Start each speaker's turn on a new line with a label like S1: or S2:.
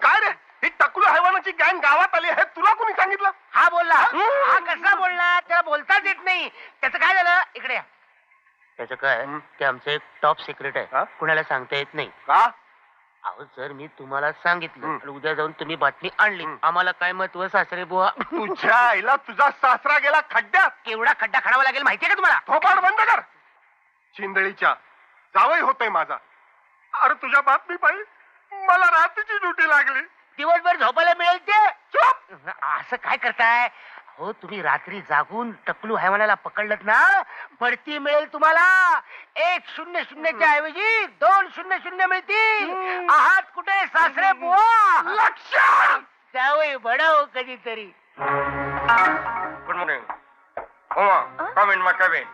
S1: काय रे, ही टकलू हैवानाची गँग गावात आली हे तुला कोणी सांगितलं?
S2: हा बोलला. हा कसा बोलला? त्याला बोलताच येत नाही. त्याचं काय झालं? इकडे या. त्याचं काय, ते आमचं एक टॉप सिक्रेट आहे, कुणाला सांगता येत नाही.
S1: का?
S2: अहो जर मी तुम्हाला सांगितलं आणि उद्या जाऊन तुम्ही बातमी आणली, आम्हाला काय महत्व सासरे बुवा?
S1: तुझ्या आईला तुझा सासरा गेला खड्ड्यात.
S2: केवढा खड्डा खणावा लागेल माहितीये का तुम्हाला?
S1: थोपाड बंद कर. चिंदळीच्या जावई होतोय माझा. अरे तुझ्या बातमी पाहिजे, मला रात्रीची ड्युटी लागली.
S2: दिवसभर झोपायला मिळेल ते.
S1: चुप.
S2: असं काय करताय हो तुम्ही? रात्री जागून टकलू हैवानाला पकडलत ना, बढती मिळेल तुम्हाला. 100च्या ऐवजी 200 मिळतील. आहात कुठे सासरे बुवा?
S1: लक्ष.
S2: जावई बडाव कधीतरी.
S1: Good morning. Come in my cabin.